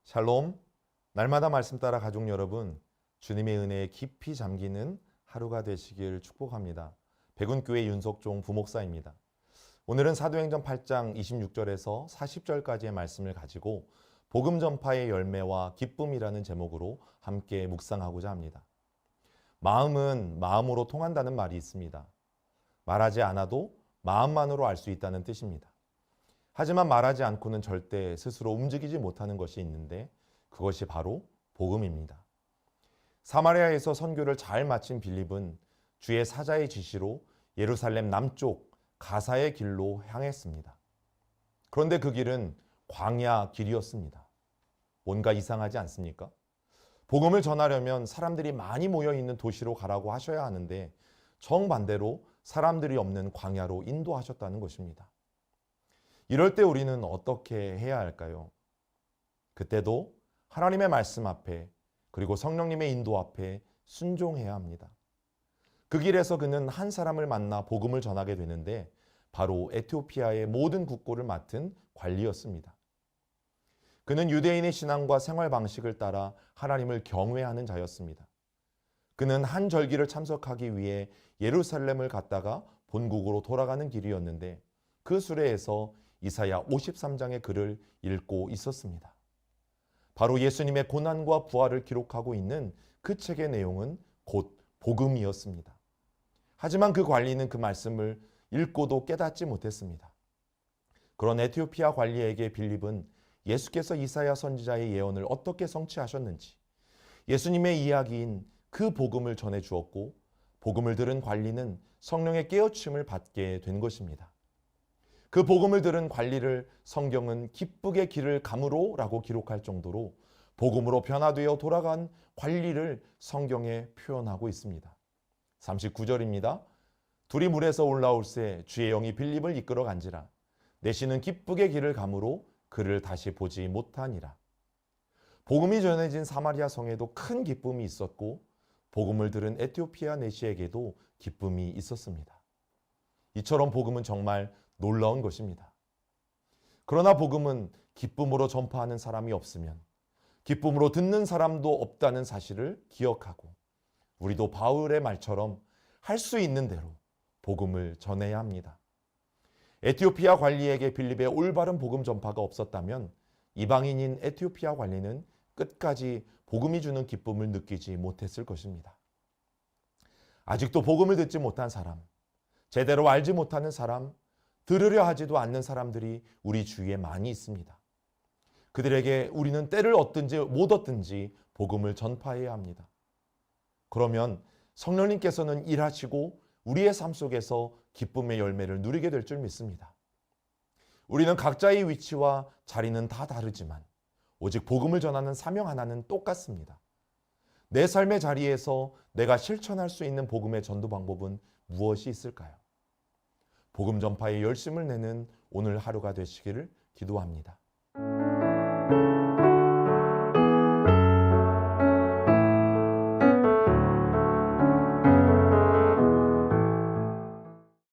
샬롬, 날마다 말씀 따라 가족 여러분, 주님의 은혜에 깊이 잠기는 하루가 되시길 축복합니다. 백운교회 윤석종 부목사입니다. 오늘은 사도행전 8장 26절에서 40절까지의 말씀을 가지고 복음 전파의 열매와 기쁨이라는 제목으로 함께 묵상하고자 합니다. 마음은 마음으로 통한다는 말이 있습니다. 말하지 않아도 마음만으로 알 수 있다는 뜻입니다. 하지만 말하지 않고는 절대 스스로 움직이지 못하는 것이 있는데 그것이 바로 복음입니다. 사마리아에서 선교를 잘 마친 빌립은 주의 사자의 지시로 예루살렘 남쪽 가사의 길로 향했습니다. 그런데 그 길은 광야 길이었습니다. 뭔가 이상하지 않습니까? 복음을 전하려면 사람들이 많이 모여 있는 도시로 가라고 하셔야 하는데 정반대로 사람들이 없는 광야로 인도하셨다는 것입니다. 이럴 때 우리는 어떻게 해야 할까요? 그때도 하나님의 말씀 앞에 그리고 성령님의 인도 앞에 순종해야 합니다. 그 길에서 그는 한 사람을 만나 복음을 전하게 되는데 바로 에티오피아의 모든 국고를 맡은 관리였습니다. 그는 유대인의 신앙과 생활 방식을 따라 하나님을 경외하는 자였습니다. 그는 한 절기를 참석하기 위해 예루살렘을 갔다가 본국으로 돌아가는 길이었는데 그 수레에서 이사야 53장의 글을 읽고 있었습니다. 바로 예수님의 고난과 부활을 기록하고 있는 그 책의 내용은 곧 복음이었습니다. 하지만 그 관리는 그 말씀을 읽고도 깨닫지 못했습니다. 그런 에티오피아 관리에게 빌립은 예수께서 이사야 선지자의 예언을 어떻게 성취하셨는지 예수님의 이야기인 그 복음을 전해 주었고 복음을 들은 관리는 성령의 깨우침을 받게 된 것입니다. 그 복음을 들은 관리를 성경은 기쁘게 길을 감으로 라고 기록할 정도로 복음으로 변화되어 돌아간 관리를 성경에 표현하고 있습니다. 39절입니다. 둘이 물에서 올라올새 주의 영이 빌립을 이끌어 간지라 내시는 기쁘게 길을 감으로 그를 다시 보지 못하니라. 복음이 전해진 사마리아 성에도 큰 기쁨이 있었고 복음을 들은 에티오피아 내시에게도 기쁨이 있었습니다. 이처럼 복음은 정말 놀라운 것입니다. 그러나 복음은 기쁨으로 전파하는 사람이 없으면 기쁨으로 듣는 사람도 없다는 사실을 기억하고 우리도 바울의 말처럼 할 수 있는 대로 복음을 전해야 합니다. 에티오피아 관리에게 빌립의 올바른 복음 전파가 없었다면 이방인인 에티오피아 관리는 끝까지 복음이 주는 기쁨을 느끼지 못했을 것입니다. 아직도 복음을 듣지 못한 사람, 제대로 알지 못하는 사람, 들으려 하지도 않는 사람들이 우리 주위에 많이 있습니다. 그들에게 우리는 때를 얻든지 못 얻든지 복음을 전파해야 합니다. 그러면 성령님께서는 일하시고 우리의 삶 속에서 기쁨의 열매를 누리게 될 줄 믿습니다. 우리는 각자의 위치와 자리는 다 다르지만 오직 복음을 전하는 사명 하나는 똑같습니다. 내 삶의 자리에서 내가 실천할 수 있는 복음의 전도 방법은 무엇이 있을까요? 복음 전파에 열심을 내는 오늘 하루가 되시기를 기도합니다.